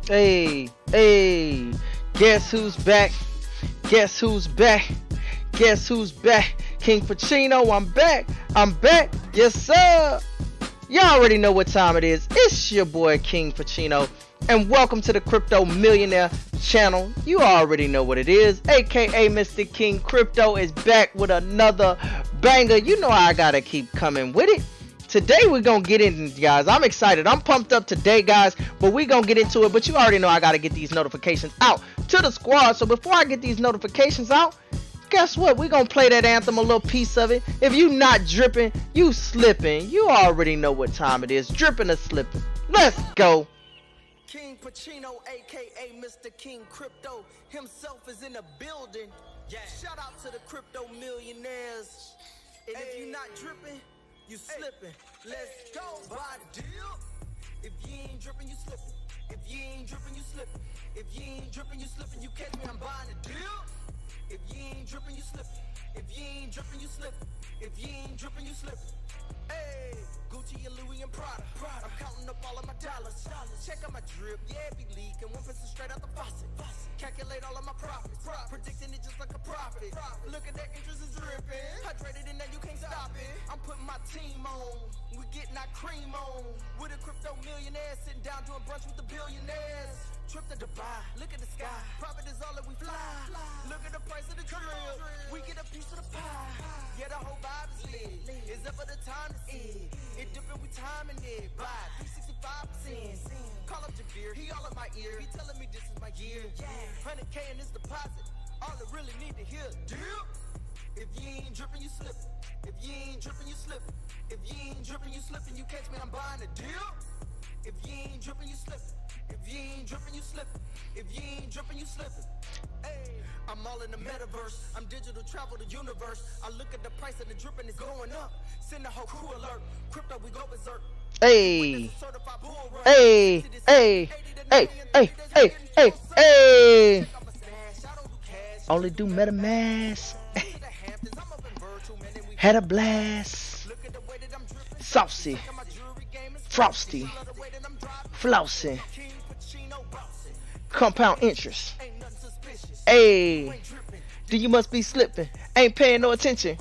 Hey, guess who's back? Guess who's back? Guess who's back? KingPachino, I'm back, yes sir. You already know what time it is. It's your boy KingPachino, and welcome to the Crypto Millionaire channel. You already know what it is, aka Mr. King Crypto is back with another banger. You know I gotta keep coming with it. Today we're gonna get into, guys. I'm excited. I'm pumped up today, guys. But we're gonna get into it. But you already know I gotta get these notifications out to the squad. So before I get these notifications out, guess what? We're gonna play that anthem, a little piece of it. If you not dripping, you slipping. You already know what time it is. Dripping or slipping. Let's go. KingPachino, aka Mr. King Crypto, himself is in the building. Yeah. Shout out to the crypto millionaires. And if you not dripping, you slipping. Let's go. Buy the deal. If you ain't dripping, you slipping. If you ain't dripping, you slipping. If you ain't dripping, you slipping. You catch me, I'm buying the deal. If you ain't dripping, you slipping. If you ain't dripping, you slipping. If you ain't dripping, you slipping. Hey, Gucci and Louis and Prada. I'm counting up all of my dollars. Check out my drip, yeah, it be leaking. 1% straight out the faucet. Calculate all of my profits. Predicting it just like a prophet. Look at that interest is dripping. Hydrated and now you can't stop it. I'm putting my team on. We getting our cream on. With a crypto millionaire sitting down doing brunch with the billionaires. Trip to Dubai, look at the sky. Profit is all that we fly. Look at the price of the drill. We get a piece of the pie. Yeah, the whole vibe is lit. It's up for the time to see. It dipping, we timing it. Buy 365%. Call up Javier, he all in my ear. He telling me this is my year. 100K in this deposit. All I really need to hear. Deal. If you ain't dripping, you slipping. If you ain't dripping, you slipping. If you ain't dripping, you slipping. You catch me, I'm buying a deal. If you ain't dripping, you slipping. If you ain't dripping, you slipping. If you ain't dripping, you slipping. Hey, I'm all in the metaverse. I'm digital travel the universe. I look at the price and the dripping is going up. Send the whole crew alert. Crypto, we go berserk. Hey. Only do Metakmask. Had a blast. Saucy. Frosty. Flousy. Compound interest. Hey. Do you must be slipping? Ain't paying no attention.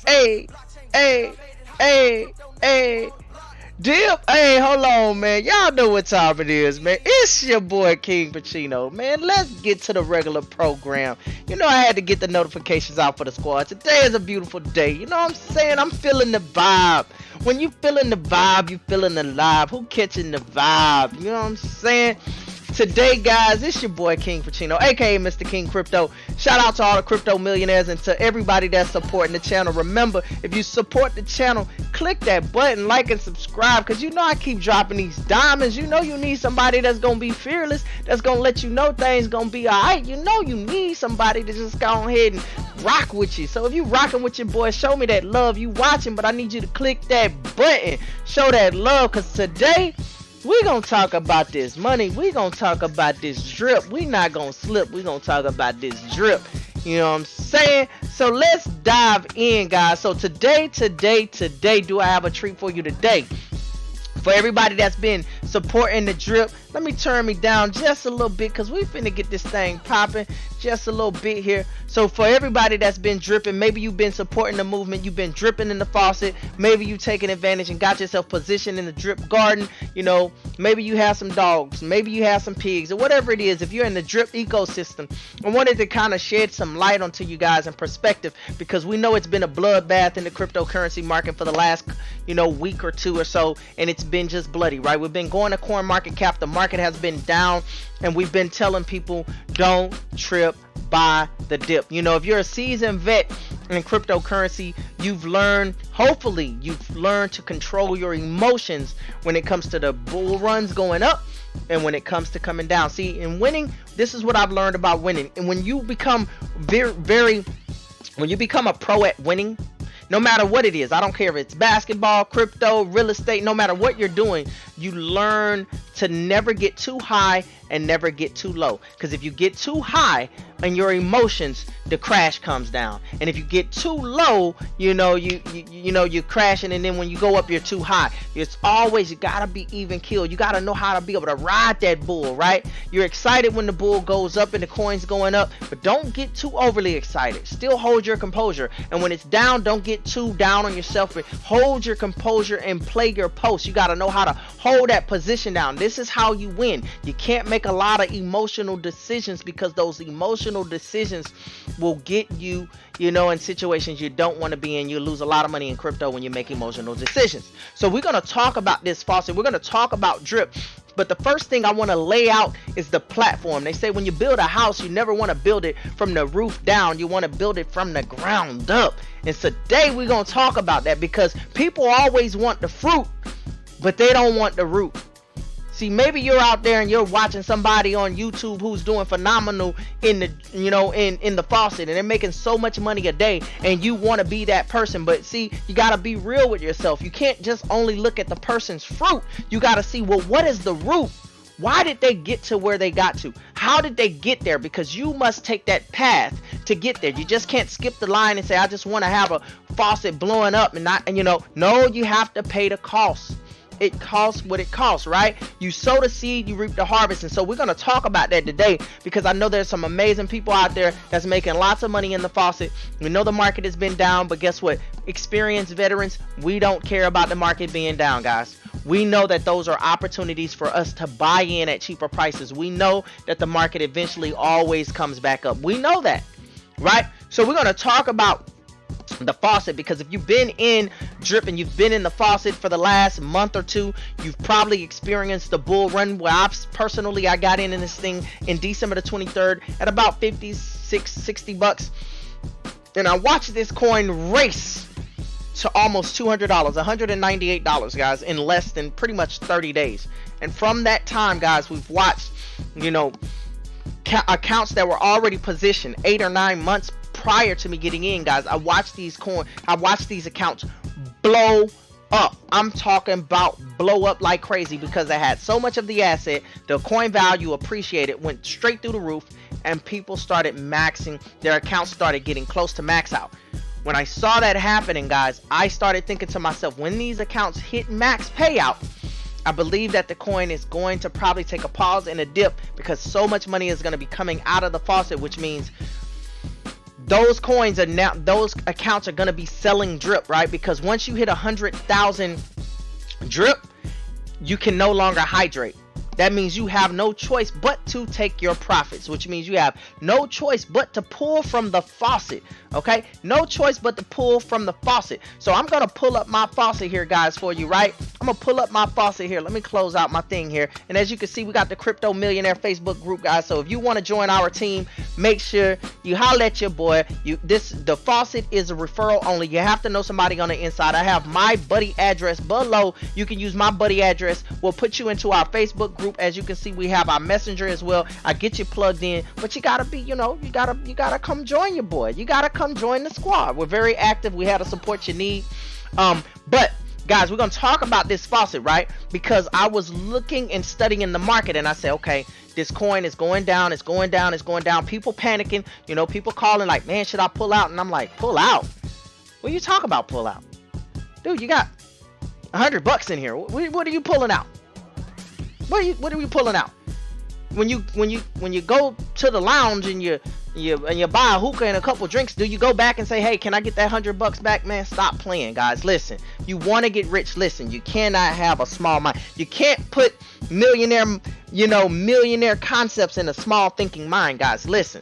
Hey. Dip, hey, hold on, man. Y'all know what time it is, man. It's your boy KingPachino, man. Let's get to the regular program. You know I had to get the notifications out for the squad. Today is a beautiful day. You know what I'm saying? I'm feeling the vibe. When you feeling the vibe, you feeling alive. Who catching the vibe? You know what I'm saying? Today, guys, it's your boy KingPachino, aka Mr. King Crypto. Shout out to all the crypto millionaires and to everybody that's supporting the channel. Remember, if you support the channel, click that button, like and subscribe, because you know I keep dropping these diamonds. You know you need somebody that's gonna be fearless, that's gonna let you know things gonna be alright. You know you need somebody to just go ahead and rock with you. So if you rocking with your boy, show me that love. You watching, but I need you to click that button, show that love, because today we gonna talk about this money. We gonna talk about this drip. We not gonna slip. We gonna talk about this drip. You know what I'm saying? So let's dive in, guys. So today, do I have a treat for you today? For everybody that's been supporting the drip, let me turn me down just a little bit, because we finna get this thing popping just a little bit here. So for everybody that's been dripping, maybe you've been supporting the movement, you've been dripping in the faucet, maybe you taking advantage and got yourself positioned in the drip garden. You know, maybe you have some dogs, maybe you have some pigs, or whatever it is. If you're in the drip ecosystem, I wanted to kind of shed some light onto you guys in perspective, because we know it's been a bloodbath in the cryptocurrency market for the last, week or two or so, and it's been just bloody, right? We've been going to coin market cap, the market has been down, and we've been telling people don't trip by the dip. If you're a seasoned vet in cryptocurrency, hopefully you've learned to control your emotions when it comes to the bull runs going up and when it comes to coming down. See, in winning, this is what I've learned about winning. And when you become when you become a pro at winning, no matter what it is, I don't care if it's basketball, crypto, real estate, no matter what you're doing, you learn to never get too high and never get too low. Because if you get too high in your emotions, the crash comes down. And if you get too low, you know, you're crashing, and then when you go up, you're too high. It's always, you gotta be even keeled. You gotta know how to be able to ride that bull, right? You're excited when the bull goes up and the coin's going up, but don't get too overly excited. Still hold your composure. And when it's down, don't get too down on yourself, but hold your composure and play your post. You gotta know how to hold that position down. This is how you win. You can't make a lot of emotional decisions, because those emotional decisions will get you, you know, in situations you don't want to be in. You lose a lot of money in crypto when you make emotional decisions. So we're going to talk about this, Faucet. We're going to talk about drip. But the first thing I want to lay out is the platform. They say when you build a house, you never want to build it from the roof down. You want to build it from the ground up. And today we're going to talk about that, because people always want the fruit, but they don't want the root. See, maybe you're out there and you're watching somebody on YouTube who's doing phenomenal in the, you know, in the Faucet, and they're making so much money a day, and you want to be that person. But see, you got to be real with yourself. You can't just only look at the person's fruit. You got to see, well, what is the root? Why did they get to where they got to? How did they get there? Because you must take that path to get there. You just can't skip the line and say, I just want to have a faucet blowing up and not, and you know, no, you have to pay the cost. It costs what it costs, right? You sow the seed, you reap the harvest. And so we're going to talk about that today, because I know there's some amazing people out there that's making lots of money in the Faucet. We know the market has been down, but guess what? Experienced veterans, we don't care about the market being down, guys. We know that those are opportunities for us to buy in at cheaper prices. We know that the market eventually always comes back up. We know that, right? So we're going to talk about the Faucet, because if you've been in drip and you've been in the Faucet for the last month or two, you've probably experienced the bull run. Where I got in this thing in December the 23rd at about 56, 60 bucks, and I watched this coin race to almost $200, $198, guys, in less than pretty much 30 days. And from that time, guys, we've watched, you know, accounts that were already positioned 8 or 9 months prior to me getting in, guys. I watched these accounts blow up. I'm talking about blow up like crazy, because they had so much of the asset, the coin value appreciated, went straight through the roof, and people started maxing. Their accounts started getting close to max out. When I saw that happening, guys, I started thinking to myself, when these accounts hit max payout, I believe that the coin is going to probably take a pause and a dip, because so much money is going to be coming out of the Faucet, which means those coins are now, those accounts are going to be selling drip, right? Because once you hit 100,000 drip, you can no longer hydrate. That means you have no choice but to take your profits, which means you have no choice but to pull from the Faucet. Okay, no choice but to pull from the Faucet. So I'm gonna pull up my Faucet here, guys, for you, right? I'm gonna pull up my Faucet here. Let me close out my thing here. And as you can see, we got the Crypto Millionaire Facebook group, guys. So if you want to join our team, make sure you holler at your boy. The Faucet is a referral only. You have to know somebody on the inside. I have my buddy address below. You can use my buddy address. We'll put you into our Facebook group. As you can see, we have our messenger as well. I get you plugged in, but you gotta be, you gotta come join your boy. You gotta come join the squad. We're very active. We have the support you need. But guys, we're gonna talk about this Faucet, right? Because I was looking and studying the market, and I said, okay, this coin is going down, it's going down, it's going down. People panicking, people calling like, man, should I pull out? And I'm like, pull out? What are you talking about, pull out? Dude, you got $100 in here. What are you pulling out? What are we pulling out? When you go to the lounge and you buy a hookah and a couple drinks, do you go back and say, hey, can I get that $100 back? Man, stop playing, guys. Listen, you want to get rich. Listen, you cannot have a small mind. You can't put millionaire concepts in a small thinking mind, guys. Listen,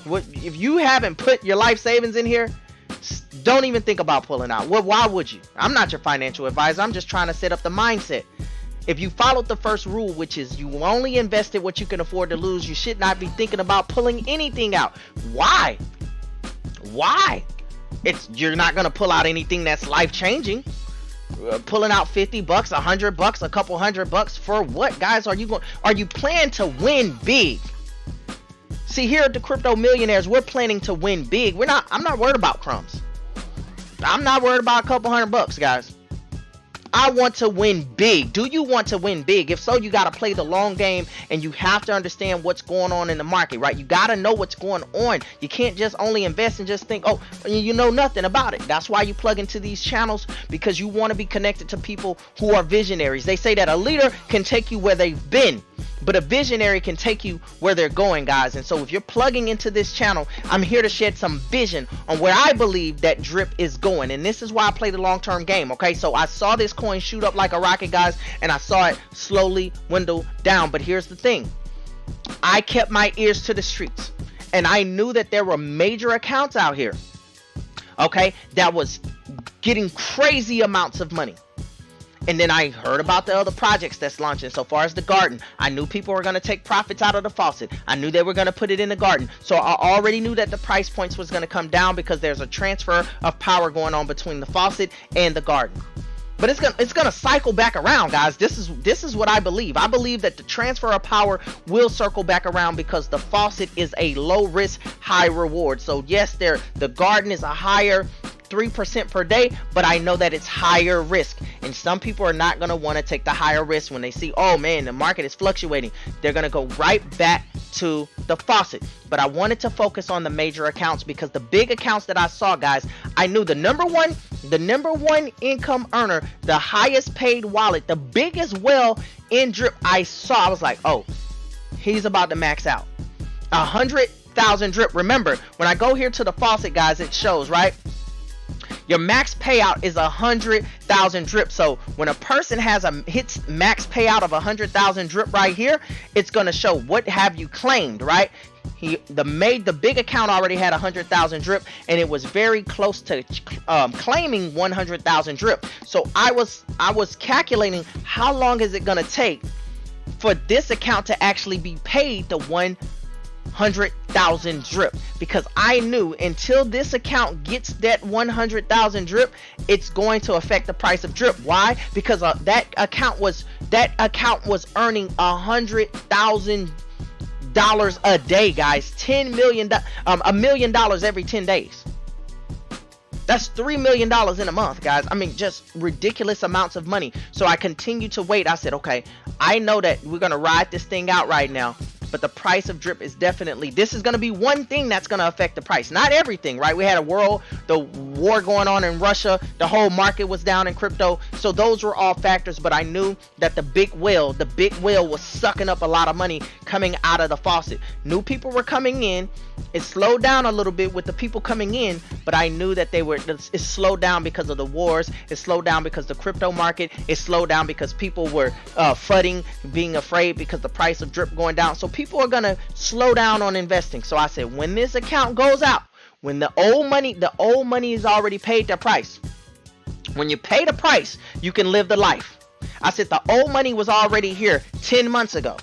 if you haven't put your life savings in here, don't even think about pulling out. Why would you? I'm not your financial advisor. I'm just trying to set up the mindset. If you followed the first rule, which is you only invested what you can afford to lose, you should not be thinking about pulling anything out. Why? You're not going to pull out anything that's life-changing. Pulling out $50, $100, a couple $100 for what, guys? Are you planning to win big? See, here at the Crypto Millionaires, we're planning to win big. I'm not worried about crumbs. I'm not worried about a couple $100, guys. I want to win big. Do you want to win big? If so, you got to play the long game, and you have to understand what's going on in the market, right? You got to know what's going on. You can't just only invest and just think, oh, you know nothing about it. That's why you plug into these channels, because you want to be connected to people who are visionaries. They say that a leader can take you where they've been, but a visionary can take you where they're going, guys. And so if you're plugging into this channel, I'm here to shed some vision on where I believe that drip is going. And this is why I play the long-term game, okay? So I saw this coin shoot up like a rocket, guys, and I saw it slowly dwindle down. But here's the thing. I kept my ears to the streets, and I knew that there were major accounts out here, okay, that was getting crazy amounts of money. And then I heard about the other projects that's launching. So far as the garden, I knew people were going to take profits out of the faucet. I knew they were going to put it in the garden. So I already knew that the price points was going to come down, because there's a transfer of power going on between the faucet and the garden. But it's gonna cycle back around, guys. This is what I believe. I believe that the transfer of power will circle back around, because the faucet is a low risk, high reward. So yes, the garden is a higher 3% per day, but I know that it's higher risk, and some people are not going to want to take the higher risk when they see, oh man, the market is fluctuating. They're going to go right back to the faucet. But I wanted to focus on the major accounts, because the big accounts that I saw, guys, I knew the number one income earner, the highest paid wallet, the biggest well in drip I saw. I was like, oh, he's about to max out 100,000 drip. Remember, when I go here to the faucet, guys, it shows, right? Your max payout is 100,000 drip. So when a person hits max payout of 100,000 drip right here, it's gonna show what have you claimed, right? The big account already had 100,000 drip, and it was very close to claiming 100,000 drip. So I was calculating how long is it gonna take for this account to actually be paid the 100,000 drip, because I knew until this account gets that 100,000 drip, it's going to affect the price of drip. Why? Because that account was earning $100,000 a day, guys. $1 million every 10 days. That's $3 million in a month, guys. I mean, just ridiculous amounts of money. So I continued to wait. I said, okay, I know that we're gonna ride this thing out right now, but the price of drip is definitely, this is going to be one thing that's going to affect the price. Not everything, right? We had the war going on in Russia. The whole market was down in crypto. So those were all factors, but I knew that the big whale was sucking up a lot of money coming out of the faucet. New people were coming in. It slowed down a little bit with the people coming in, but I knew that it slowed down because of the wars. It slowed down because the crypto market. It slowed down because people were fudding, being afraid because the price of drip going down. So people are gonna slow down on investing. So I said, when this account goes out, when the old money is already paid their price. When you pay the price, you can live the life. I said the old money was already here 10 months ago.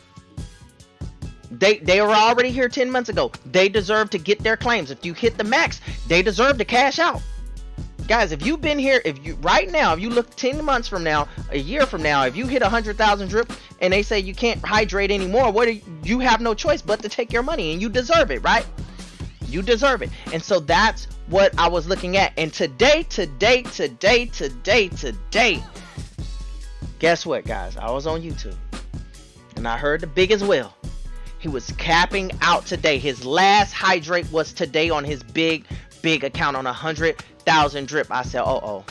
They were already here 10 months ago. They deserve to get their claims. If you hit the max, they deserve to cash out. Guys, if you've been here, if you look 10 months from now, a year from now, if you hit 100,000 drip and they say you can't hydrate anymore, you have no choice but to take your money, and you deserve it, right? You deserve it. And so that's what I was looking at. And today, guess what, guys? I was on YouTube and I heard the biggest whale. He was capping out today. His last hydrate was today on his big account on 100,000 drip. I said, oh,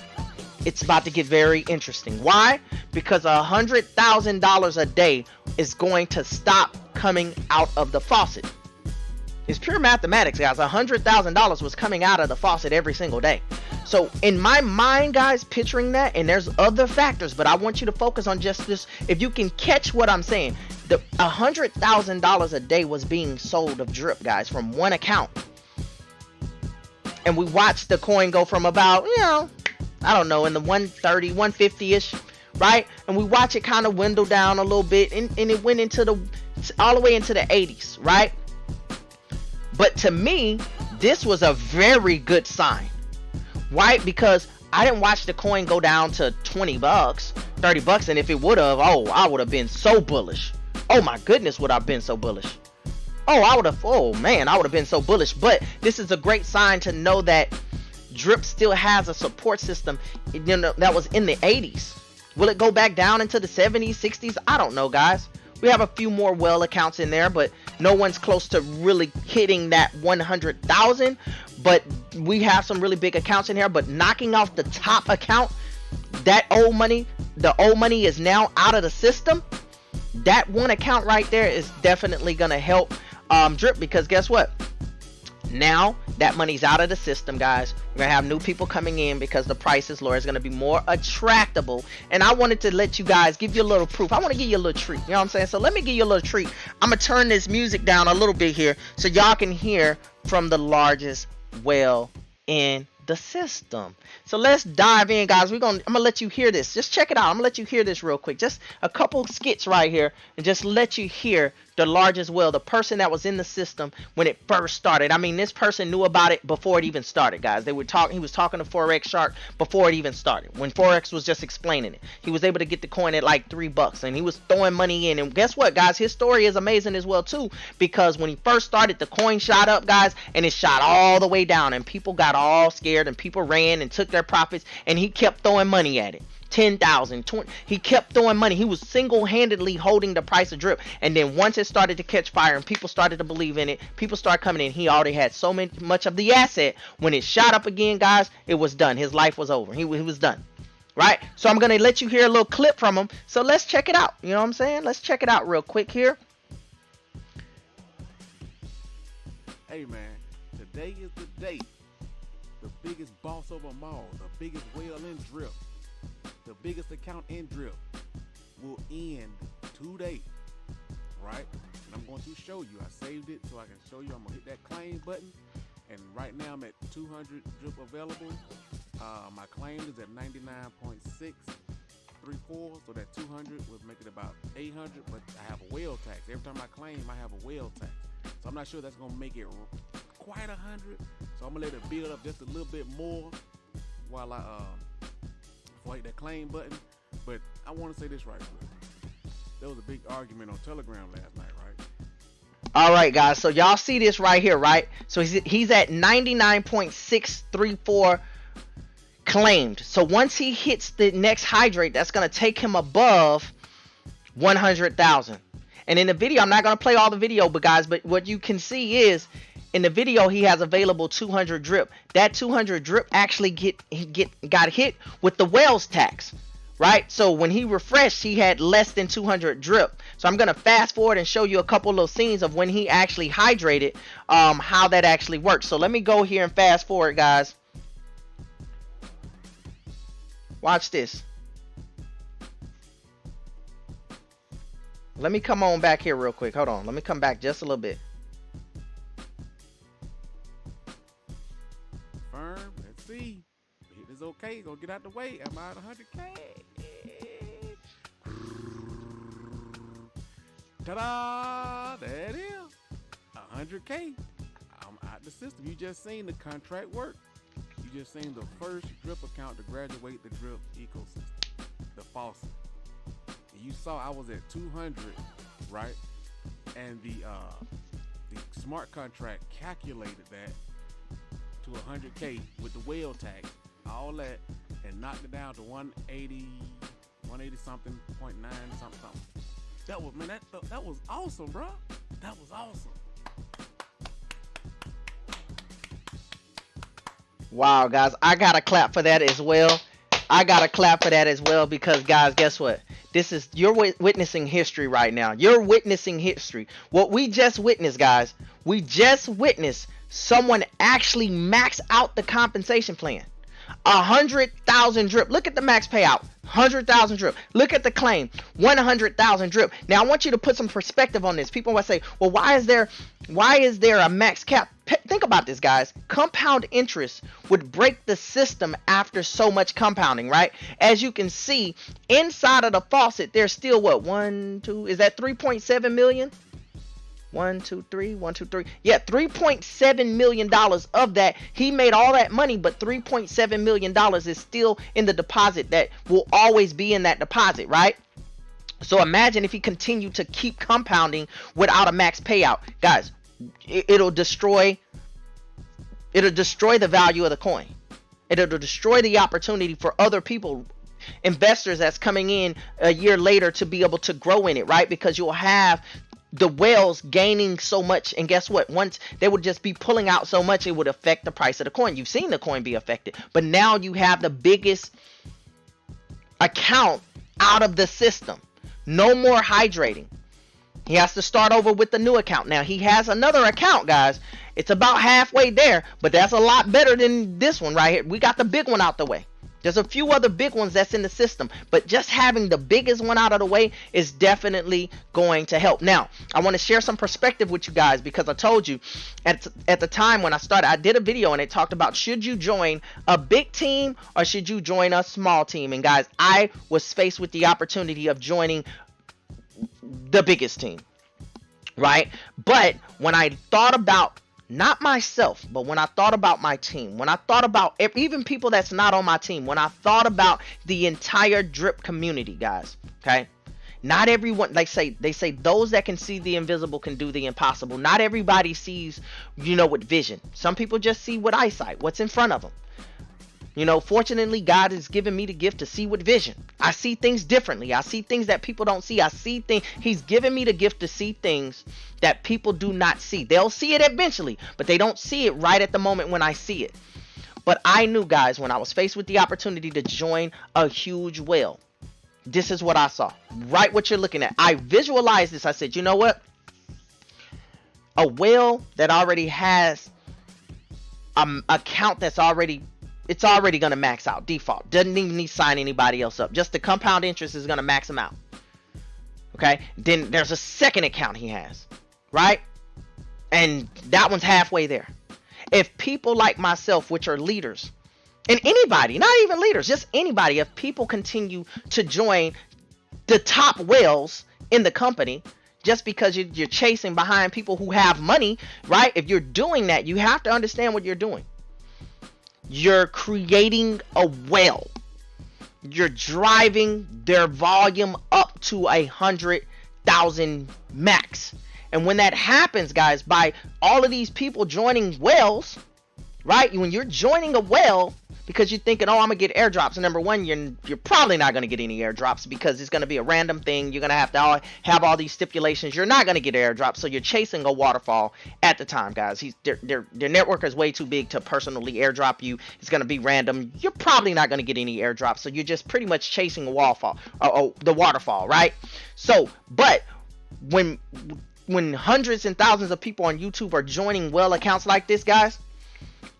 it's about to get very interesting. Why? Because $100,000 a day is going to stop coming out of the faucet. It's pure mathematics, guys. $100,000 was coming out of the faucet every single day. So in my mind, guys, picturing that, and there's other factors, but I want you to focus on just this. If you can catch what I'm saying, the $100,000 a day was being sold of drip, guys, from one account. And we watched the coin go from about, I don't know, in the 130, 150-ish, right? And we watch it kind of dwindle down a little bit, and it went into all the way into the 80s, right? But to me, this was a very good sign, right? Because I didn't watch the coin go down to 20 bucks, 30 bucks. And if it would have, I would have been so bullish. Oh my goodness, would I have been so bullish? I would have been so bullish. But this is a great sign to know that drip still has a support system, that was in the 80s. Will it go back down into the 70s, 60s? I don't know, guys. We have a few more whale accounts in there, but no one's close to really hitting that 100,000. But we have some really big accounts in here. But knocking off the top account, that old money, the old money is now out of the system. That one account right there is definitely going to help Drip, because guess what? Now that money's out of the system, guys. We're gonna have new people coming in because the price is lower. It's gonna be more attractable. And I wanted to let you guys give you a little proof. I want to give you a little treat. You know what I'm saying? So let me give you a little treat. I'm gonna turn this music down a little bit here so y'all can hear from the largest whale in the system. So let's dive in, guys. I'm gonna let you hear this. Just check it out. I'm gonna let you hear this real quick. Just a couple skits right here, and just let you hear the largest whale, the person that was in the system when it first started. I mean, this person knew about it before it even started, guys. He was talking to Forex Shark before it even started, when Forex was just explaining it. He was able to get the coin at like $3, and he was throwing money in. And guess what, guys? His story is amazing as well too, because when he first started, the coin shot up, guys, and it shot all the way down, and people got all scared, and people ran and took their profits, and he kept throwing money at it. 10,000, 20, he kept throwing money. He was single-handedly holding the price of Drip. And then once it started to catch fire and people started to believe in it, people started coming in. He already had so much of the asset. When it shot up again, guys, it was done. His life was over. He was done. Right? So I'm going to let you hear a little clip from him. So let's check it out. You know what I'm saying? Let's check it out real quick here. Hey, man. Today is the day. The biggest boss of them all. The biggest whale in Drip. The biggest account in Drip will end today, right? And I'm going to show you. I saved it so I can show you. I'm going to hit that claim button. And right now I'm at 200 Drip available. My claim is at 99.634. So that 200 would make it about 800. But I have a whale tax. Every time I claim, I have a whale tax. So I'm not sure that's going to make it quite 100. So I'm going to let it build up just a little bit more while I hit that claim button. But I want to say this right quick. There was a big argument on Telegram last night, right? All right, guys. So y'all see this right here, right? So he's at 99.634 claimed. So once he hits the next hydrate, that's going to take him above 100,000. And in the video, I'm not going to play all the video, but guys, but what you can see is in the video, he has available 200 Drip. That 200 Drip actually got hit with the whales tax, right? So when he refreshed, he had less than 200 Drip. So I'm going to fast forward and show you a couple of scenes of when he actually hydrated, how that actually works. So let me go here and fast forward, guys. Watch this. Let me come on back here real quick. Hold on. Let me come back just a little bit. Let's see. It is okay. Go get out the way. I'm out 100K. Ta-da! There it is. 100K. I'm out the system. You just seen the contract work. You just seen the first Drip account to graduate the Drip ecosystem. The Faucet. You saw I was at 200, right? And the smart contract calculated that to 100K with the whale tax, all that, and knocked it down to 180 something, 0.9 something. That was, man, that was awesome, bro. That was awesome. Wow, guys, I gotta clap for that as well. I gotta clap for that as well, because guys, guess what? You're witnessing history right now. You're witnessing history. What we just witnessed, guys, we just witnessed someone actually max out the compensation plan. 100,000 Drip. Look at the max payout. 100,000 Drip. Look at the claim. 100,000 Drip. Now I want you to put some perspective on this. People might say, well, why is there a max cap? Think about this, guys. Compound interest would break the system after so much compounding, right? As you can see, inside of the faucet, there's still what? 1, 2, is that 3.7 million? 1, 2, 3, 1, 2, 3. Yeah, $3.7 million of that. He made all that money, but $3.7 million is still in the deposit that will always be in that deposit, right? So imagine if he continued to keep compounding without a max payout. Guys, it'll destroy the value of the coin. It'll destroy the opportunity for other people. investors that's coming in a year later to be able to grow in it, right? Because you'll have the whales gaining so much, and guess what? Once they would just be pulling out so much, it would affect the price of the coin. You've seen the coin be affected, but now you have the biggest account out of the system. No more hydrating. He has to start over with the new account. Now he has another account, guys. It's about halfway there, but that's a lot better than this one right here. We got the big one out the way. There's a few other big ones that's in the system, but just having the biggest one out of the way is definitely going to help. Now, I want to share some perspective with you guys, because I told you at the time when I started, I did a video and it talked about, should you join a big team or should you join a small team? And guys, I was faced with the opportunity of joining the biggest team, right? But when I thought about not myself, but when I thought about my team, when I thought about even people that's not on my team, when I thought about the entire drip community, guys, okay? Not everyone, they say those that can see the invisible can do the impossible. Not everybody sees, with vision. Some people just see with eyesight, what's in front of them. Fortunately, God has given me the gift to see with vision. I see things differently. I see things that people don't see. I see things. He's given me the gift to see things that people do not see. They'll see it eventually, but they don't see it right at the moment when I see it. But I knew, guys, when I was faced with the opportunity to join a huge whale, this is what I saw. Right what you're looking at. I visualized this. I said, you know what? A whale that already has an account that's already going to max out default. Doesn't even need to sign anybody else up. Just the compound interest is going to max him out. Okay. Then there's a second account he has, right? And that one's halfway there. If people like myself, which are leaders, and anybody, not even leaders, just anybody, if people continue to join the top whales in the company, just because you're chasing behind people who have money, right? If you're doing that, you have to understand what you're doing. You're creating a whale. You're driving their volume up to 100,000 max. And when that happens, guys, by all of these people joining whales, right? When you're joining a whale because you're thinking, oh, I'm gonna get airdrops. Number one, you're probably not gonna get any airdrops because it's gonna be a random thing. You're gonna have all these stipulations. You're not gonna get airdrops, so you're chasing a waterfall at the time, guys. Their network is way too big to personally airdrop you. It's gonna be random. You're probably not gonna get any airdrops, so you're just pretty much chasing a the waterfall, right? So, but when hundreds and thousands of people on YouTube are joining whale accounts like this, guys,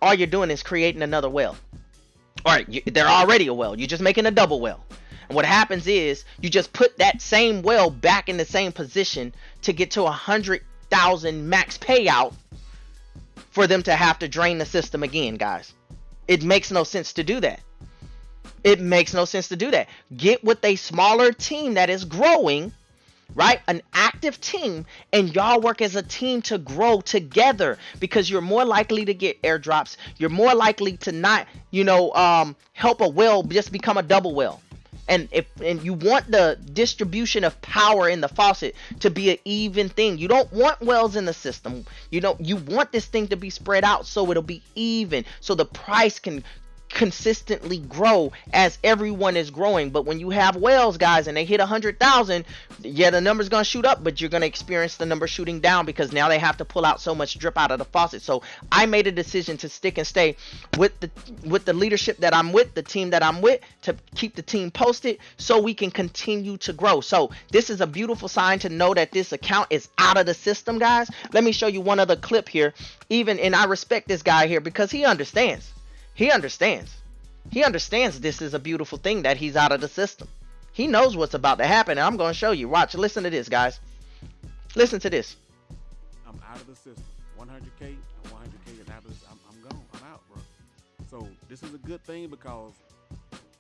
all you're doing is creating another whale. Alright, they're already a whale. You're just making a double whale. And what happens is you just put that same whale back in the same position to get to 100,000 max payout for them to have to drain the system again, guys. It makes no sense to do that. It makes no sense to do that. Get with a smaller team that is growing, right? An active team, and y'all work as a team to grow together, because you're more likely to get airdrops. You're more likely to not, help a whale just become a double whale. And you want the distribution of power in the faucet to be an even thing. You don't want whales in the system. You want this thing to be spread out so it'll be even, so the price can consistently grow as everyone is growing. But when you have whales, guys, and they hit 100,000, yeah, the number's gonna shoot up, but you're gonna experience the number shooting down because now they have to pull out so much drip out of the faucet. So I made a decision to stick and stay with the leadership that I'm with, the team that I'm with, to keep the team posted so we can continue to grow. So this is a beautiful sign to know that this account is out of the system, guys. Let me show you one other clip here. And I respect this guy here because he understands. He understands this is a beautiful thing that he's out of the system. He knows what's about to happen, and I'm going to show you. Watch. Listen to this, guys. Listen to this. I'm out of the system. 100K and 100K and out of this. I'm gone. I'm out, bro. So this is a good thing because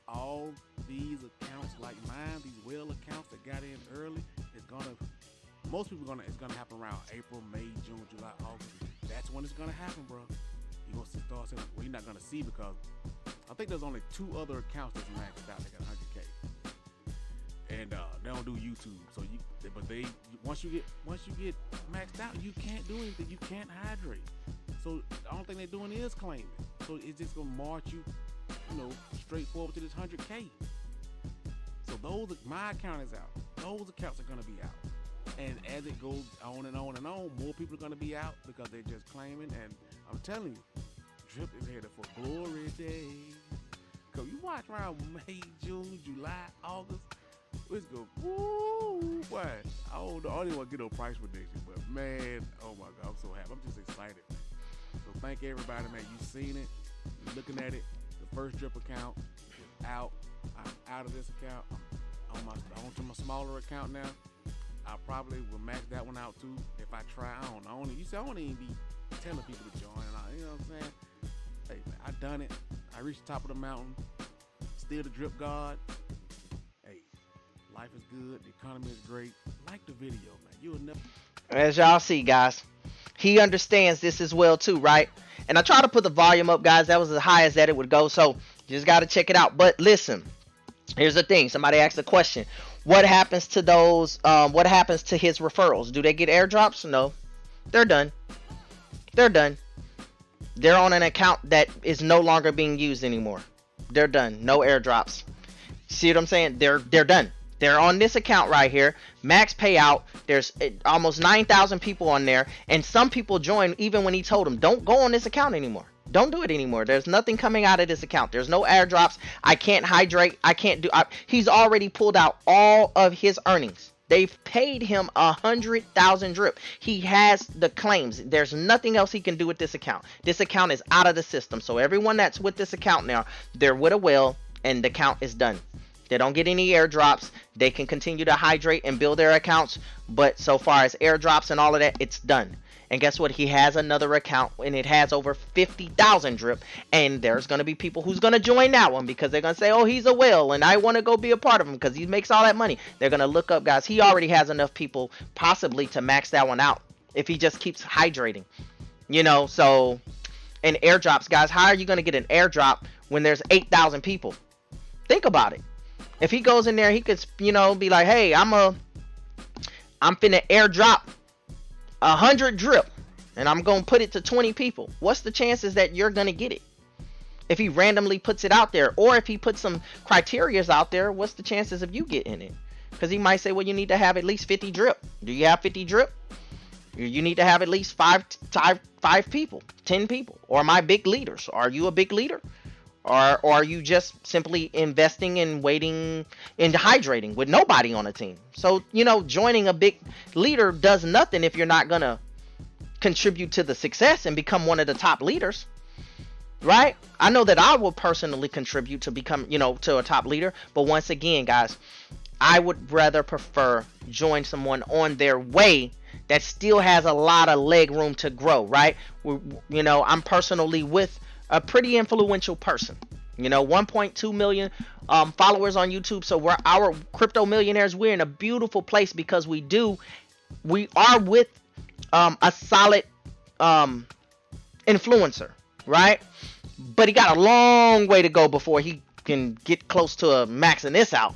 all these accounts like mine, these whale accounts that got in early, it's gonna happen around April, May, June, July, August. That's when it's gonna happen, bro. You're gonna start seeing, well, you're not gonna see, because I think there's only 2 other accounts that's maxed out. They got 100K, and they don't do YouTube. So once you get maxed out, you can't do anything. You can't hydrate. So the only thing they're doing is claiming. So it's just gonna march you, straight forward to this 100K. My account is out. Those accounts are gonna be out. And as it goes on and on and on, more people are gonna be out because they're just claiming. And I'm telling you, Drip is headed for glory days. Cause you watch around May, June, July, August, it's go woo, boy. I don't even want to get no price prediction, but man, oh my God, I'm so happy. I'm just excited. So thank everybody, man. You seen it, you're looking at it. The first Drip account is out. I'm out of this account. I'm onto my smaller account now. I probably will max that one out too if I try. I don't know. You see, I don't even be telling people to join. You know what I'm saying? Hey man, I done it. I reached the top of the mountain. Still the Drip God. Hey, life is good. The economy is great. Like the video, man. You'll never. As y'all see, guys, he understands this as well too, right? And I try to put the volume up, guys. That was as high as that it would go. So you just got to check it out. But listen, here's the thing. Somebody asked a question. What happens to those? What happens to his referrals? Do they get airdrops? No, they're done. They're done. They're on an account that is no longer being used anymore. They're done. No airdrops. See what I'm saying? They're done. They're on this account right here. Max payout. There's almost 9,000 people on there, and some people joined even when he told them, "Don't go on this account anymore. Don't do it anymore. There's nothing coming out of this account. There's no airdrops. I can't hydrate. I can't do." He's already pulled out all of his earnings. They've paid him 100,000 drip. He has the claims. There's nothing else he can do with this account. This account is out of the system. So everyone that's with this account now, they're with a whale, and the account is done. They don't get any airdrops. They can continue to hydrate and build their accounts. But so far as airdrops and all of that, it's done. And guess what? He has another account, and it has over 50,000 drip. And there's going to be people who's going to join that one because they're going to say, "Oh, he's a whale, and I want to go be a part of him because he makes all that money." They're going to look up, guys. He already has enough people possibly to max that one out if he just keeps hydrating. You know, so, and airdrops, guys. How are you going to get an airdrop when there's 8,000 people? Think about it. If he goes in there, he could, you know, be like, "Hey, I'm finna airdrop 100 drip, and I'm gonna put it to 20 people." What's the chances that you're gonna get it? If he randomly puts it out there, or if he puts some criterias out there, what's the chances of you getting it? Because he might say, "Well, you need to have at least 50 drip." Do you have 50 drip? You need to have at least five people, 10 people. Or am I big leaders? Are you a big leader? Or are you just simply investing and waiting and hydrating with nobody on a team? So, you know, joining a big leader does nothing if you're not going to contribute to the success and become one of the top leaders, right? I know that I will personally contribute to become, you know, to a top leader. But once again, guys, I would rather prefer join someone on their way that still has a lot of leg room to grow, right? You know, I'm personally with a pretty influential person, you know, 1.2 million followers on YouTube. So we're our crypto millionaires. We're in a beautiful place because we are with a solid influencer, right? But he got a long way to go before he can get close to maxing this out.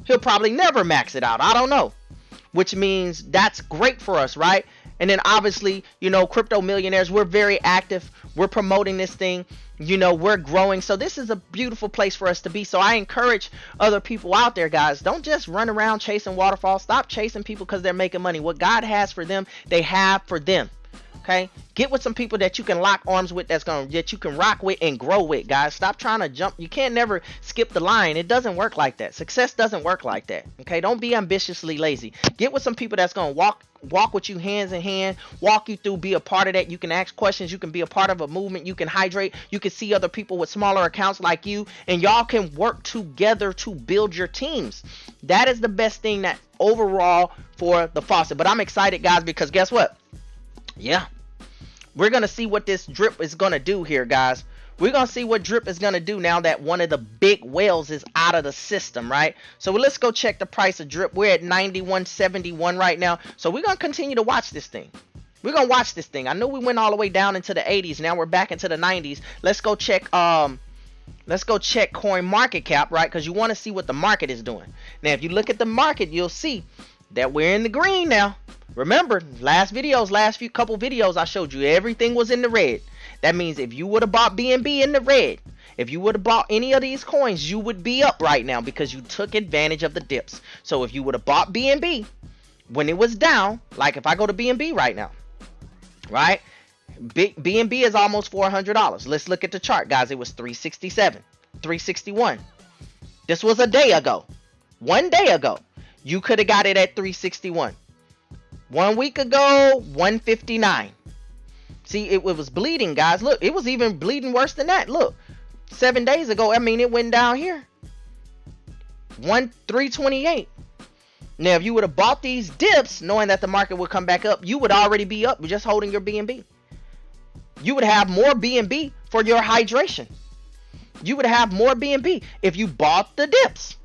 He'll probably never max it out. I don't know, which means that's great for us, right? And then obviously, you know, crypto millionaires, we're very active. We're promoting this thing. You know, we're growing. So this is a beautiful place for us to be. So I encourage other people out there, guys, don't just run around chasing waterfalls. Stop chasing people because they're making money. What God has for them, they have for them. Okay, get with some people that you can lock arms with, that you can rock with and grow with, guys. Stop trying to jump. You can't never skip the line. It doesn't work like that. Success doesn't work like that. Okay, don't be ambitiously lazy. Get with some people that's gonna walk with you hands in hand, walk you through, be a part of that. You can ask questions. You can be a part of a movement. You can hydrate. You can see other people with smaller accounts like you, and y'all can work together to build your teams. That is the best thing that overall for the Faucet. But I'm excited, guys, because guess what? Yeah, we're going to see what this drip is going to do here, guys. We're going to see what drip is going to do now that one of the big whales is out of the system, right? So let's go check the price of drip. We're at 91.71 right now. So we're going to continue to watch this thing. We're going to watch this thing. I know we went all the way down into the 80s. Now we're back into the 90s. Let's go check coin market cap, right? Because you want to see what the market is doing. Now, if you look at the market, you'll see that we're in the green now. Remember, last couple videos I showed you, everything was in the red. That means if you would have bought BNB in the red If you would have bought any of these coins, you would be up right now because you took advantage of the dips. So if you would have bought BNB when it was down, like if I go to BNB right now, right? BNB is almost $400. Let's look at the chart, guys. It was 367, 361. This was a day ago. 1 day ago. You could have got it at 361. 1 week ago, 159. See, it was bleeding, guys. Look, it was even bleeding worse than that. Look, 7 days ago, I mean, it went down here. 328. Now, if you would have bought these dips, knowing that the market would come back up, you would already be up just holding your BNB. You would have more BNB for your hydration. You would have more BNB if you bought the dips.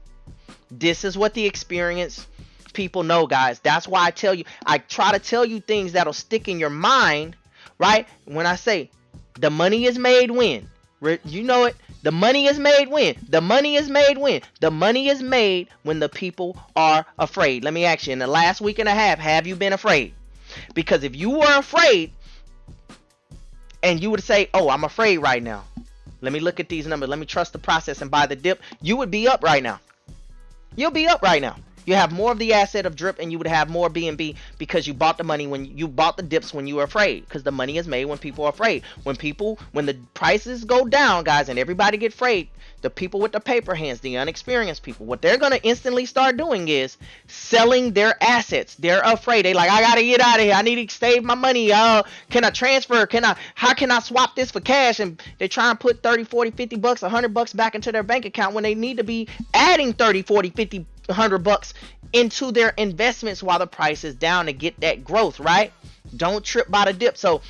This is what the experienced people know, guys. That's why I try to tell you things that'll stick in your mind, right? When I say the money is made when, you know it. The money is made when. The money is made when. The money is made when the people are afraid. Let me ask you, in the last week and a half, have you been afraid? Because if you were afraid, and you would say, oh, I'm afraid right now. Let me look at these numbers. Let me trust the process and buy the dip. You would be up right now. You'll be up right now. You have more of the asset of drip, and you would have more BNB because you bought the money when you bought the dips when you were afraid. Because the money is made when people are afraid. When the prices go down, guys, and everybody get afraid, the people with the paper hands, the unexperienced people, what they're gonna instantly start doing is selling their assets. They're afraid. They like, I gotta get out of here. I need to save my money. Can I transfer? How can I swap this for cash? And they try and put 30, 40, 50 bucks, $100 back into their bank account when they need to be adding 30, 40, 50, $100 into their investments while the price is down to get that growth, right? Don't trip by the dip. So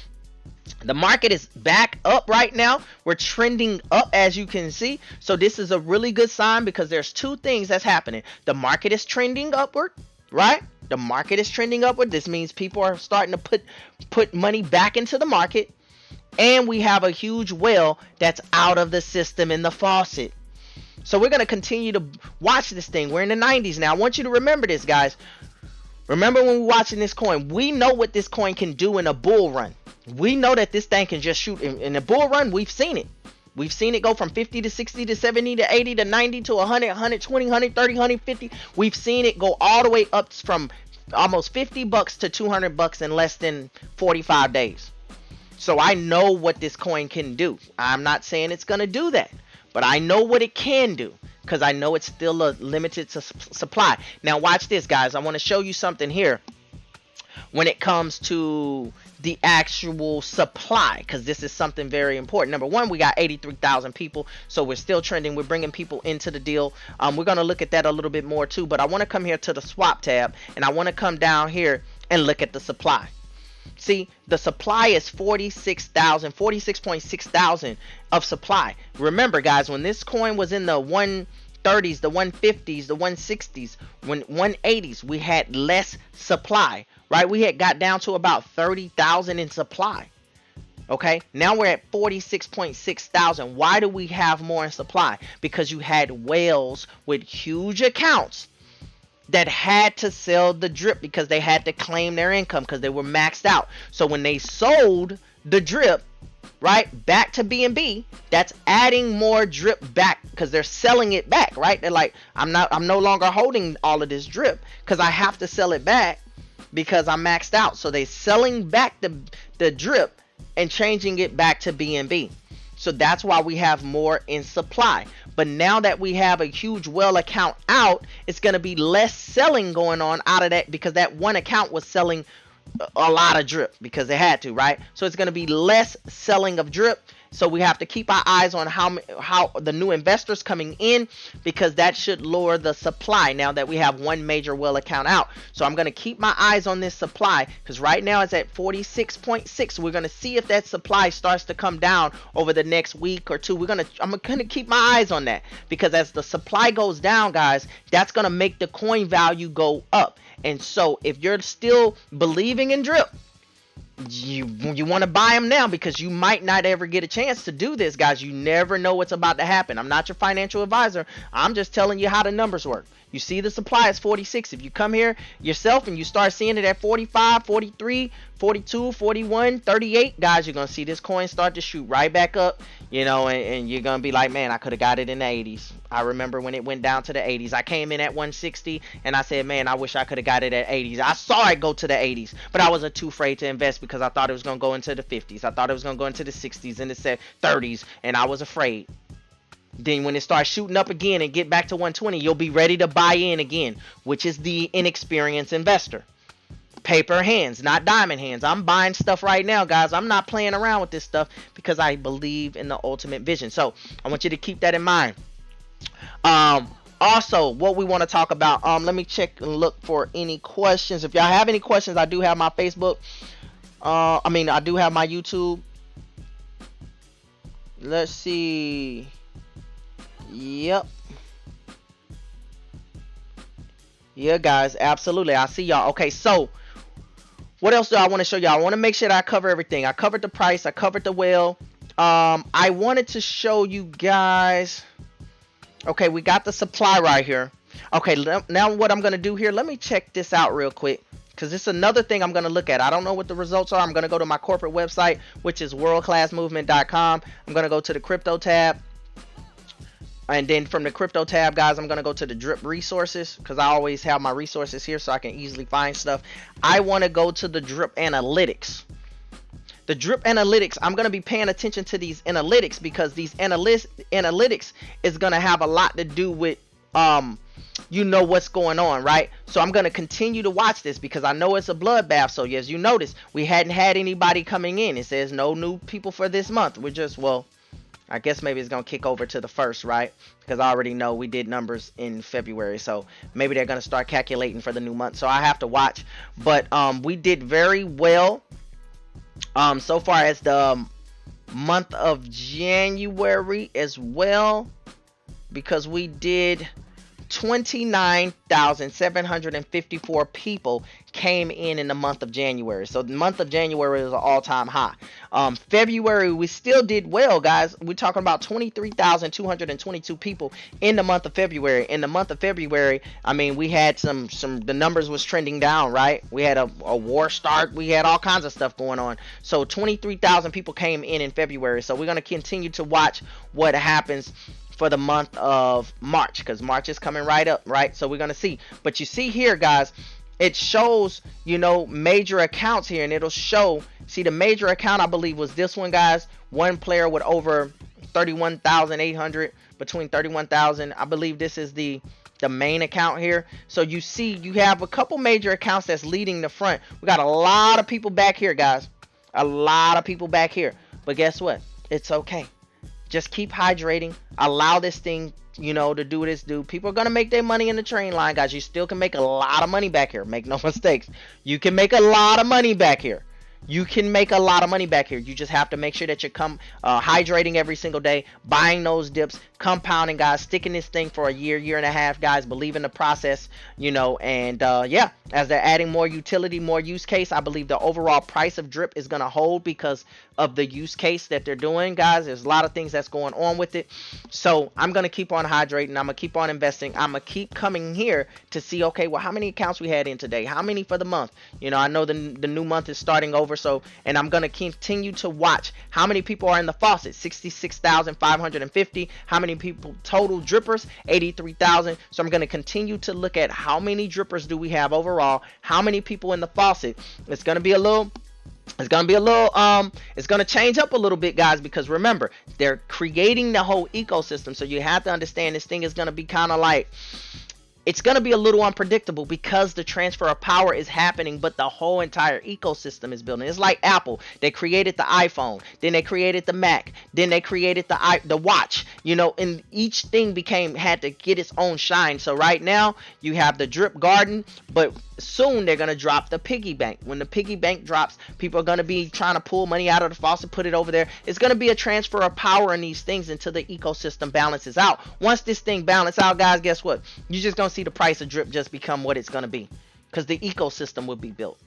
the market is back up right now. We're trending up, as you can see. So this is a really good sign because there's two things that's happening. The market is trending upward, right? The market is trending upward. This means people are starting to put money back into the market. And we have a huge well that's out of the system in the faucet. So we're going to continue to watch this thing. We're in the 90s now. I want you to remember this, guys. Remember when we're watching this coin, we know what this coin can do in a bull run. We know that this thing can just shoot. In a bull run, we've seen it. We've seen it go from 50 to 60 to 70 to 80 to 90 to 100, 120, 130, 150. We've seen it go all the way up from almost $50 to $200 in less than 45 days. So I know what this coin can do. I'm not saying it's going to do that. But I know what it can do because I know it's still a limited supply. Now watch this, guys. I want to show you something here when it comes to the actual supply, because this is something very important. Number one, we got 83,000 people, so we're still trending. We're bringing people into the deal. We're going to look at that a little bit more too, but I want to come here to the swap tab, and I want to come down here and look at the supply. See, the supply is 46.6 thousand of supply. Remember, guys, when this coin was in the 130s, the 150s, the 160s, when 180s, we had less supply, right? We had got down to about 30,000 in supply. Okay, now we're at 46.6 thousand. Why do we have more in supply? Because you had whales with huge accounts that had to sell the drip because they had to claim their income because they were maxed out. So when they sold the drip, right, back to BNB, that's adding more drip back because they're selling it back, right? They're like, I'm no longer holding all of this drip because I have to sell it back because I'm maxed out. So they're selling back the drip and changing it back to BNB. So that's why we have more in supply. But now that we have a huge well account out, it's going to be less selling going on out of that because that one account was selling a lot of drip because they had to, right? So it's going to be less selling of drip. So we have to keep our eyes on how the new investors coming in, because that should lower the supply now that we have one major well account out. So I'm going to keep my eyes on this supply because right now it's at 46.6. We're going to see if that supply starts to come down over the next week or two. I'm going to keep my eyes on that because as the supply goes down, guys, that's going to make the coin value go up. And so if you're still believing in drip, you want to buy them now because you might not ever get a chance to do this, guys. You never know what's about to happen. I'm not your financial advisor. I'm just telling you how the numbers work. You see the supply is 46. If you come here yourself and you start seeing it at 45, 43, 42, 41, 38, guys, you're gonna see this coin start to shoot right back up, you know, and you're gonna be like, man, I could have got it in the 80s. I remember when it went down to the 80s. I came in at 160 and I said, man, I wish I could have got it at 80s. I saw it go to the 80s, but I wasn't too afraid to invest because I thought it was gonna go into the 50s. I thought it was gonna go into the 60s and the 30s, and I was afraid. Then when it starts shooting up again and get back to 120, you'll be ready to buy in again, which is the inexperienced investor. Paper hands, not diamond hands. I'm buying stuff right now, guys. I'm not playing around with this stuff because I believe in the ultimate vision. So I want you to keep that in mind. Also, what we want to talk about, let me check and look for any questions. If y'all have any questions, I do have my Facebook. I do have my YouTube. Let's see. Yep. Yeah, guys, absolutely. I see y'all. Okay, so what else do I want to show y'all? I want to make sure that I cover everything. I covered the price. I covered the whale. I wanted to show you guys. Okay, we got the supply right here. Okay, now what I'm going to do here, let me check this out real quick, because this is another thing I'm going to look at. I don't know what the results are. I'm going to go to my corporate website, which is worldclassmovement.com. I'm going to go to the crypto tab. And then from the crypto tab, guys, I'm going to go to the drip resources, because I always have my resources here so I can easily find stuff. I want to go to the drip analytics. The drip analytics, I'm going to be paying attention to these analytics, because these analytics is going to have a lot to do with, you know, what's going on, right? So I'm going to continue to watch this because I know it's a bloodbath. So as you notice, we hadn't had anybody coming in. It says no new people for this month. We're just, well, I guess maybe it's going to kick over to the first, right? Because I already know we did numbers in February. So maybe they're going to start calculating for the new month. So I have to watch. But we did very well so far as the month of January as well. Because we did 29,754 people came in the month of January. So the month of January was an all-time high. February, we still did well, guys. We're talking about 23,222 people in the month of February. In the month of February, I mean, we had the numbers was trending down, right? We had a war start. We had all kinds of stuff going on. So 23,000 people came in February. So we're going to continue to watch what happens for the month of March, because March is coming right up, right? So we're going to see. But you see here, guys, it shows, you know, major accounts here, and it'll show, see, the major account, I believe, was this one, guys. One player with over 31,800, between 31,000. I believe this is the main account here. So you see, you have a couple major accounts that's leading the front. We got a lot of people back here, guys. A lot of people back here. But guess what? It's okay. Just keep hydrating. Allow this thing, you know, to do what it's do. People are going to make their money in the train line, guys. You still can make a lot of money back here. Make no mistakes. You can make a lot of money back here. You can make a lot of money back here. You just have to make sure that you're hydrating every single day, buying those dips, compounding, guys, sticking this thing for a year and a half, guys. Believe in the process, you know, and yeah, as they're adding more utility, more use case, I believe the overall price of drip is going to hold because of the use case that they're doing, guys. There's a lot of things that's going on with it. So I'm going to keep on hydrating. I'm going to keep on investing. I'm going to keep coming here to see, okay, well, how many accounts we had in today? How many for the month? You know, I know the new month is starting over. So, and I'm going to continue to watch how many people are in the faucet. 66,550. How many people total drippers? 83,000. So I'm going to continue to look at how many drippers do we have overall, how many people in the faucet. It's going to be a little it's going to change up a little bit, guys, because remember, they're creating the whole ecosystem. So you have to understand this thing is going to be kind of like, it's going to be a little unpredictable because the transfer of power is happening, but the whole entire ecosystem is building. It's like Apple. They created the iPhone, then they created the Mac, then they created the watch, you know, and each thing had to get its own shine. So right now you have the drip garden, but soon they're going to drop the piggy bank. When the piggy bank drops, people are going to be trying to pull money out of the faucet, put it over there. It's going to be a transfer of power in these things until the ecosystem balances out. Once this thing balances out, guys, guess what? You're just going to see the price of drip just become what it's going to be, because the ecosystem will be built.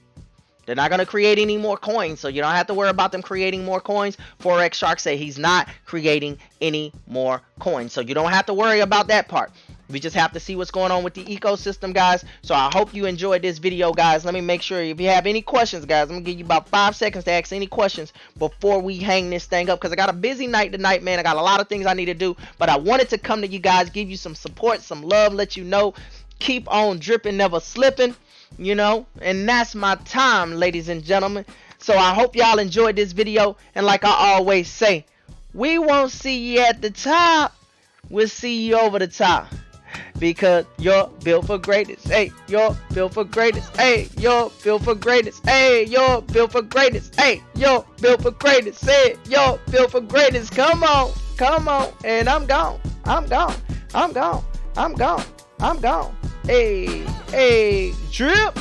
They're not going to create any more coins, so you don't have to worry about them creating more coins. Forex Shark say he's not creating any more coins, so you don't have to worry about that part. We just have to see what's going on with the ecosystem, guys. So I hope you enjoyed this video, guys. Let me make sure if you have any questions, guys, I'm gonna give you about 5 seconds to ask any questions before we hang this thing up, because I got a busy night tonight, man. I got a lot of things I need to do, but I wanted to come to you guys, give you some support, some love, let you know, keep on dripping, never slipping, you know, and that's my time, ladies and gentlemen. So I hope y'all enjoyed this video, and like I always say, we won't see you at the top, we'll see you over the top. Because you're built for greatness. Hey, you're built for greatness. Hey, you're built for greatness. Hey, you're built for greatness. Hey, you're built for greatness. Hey, you're built for greatness. Come on, come on. And I'm gone. I'm gone. I'm gone. I'm gone. I'm gone. Hey, hey, drip.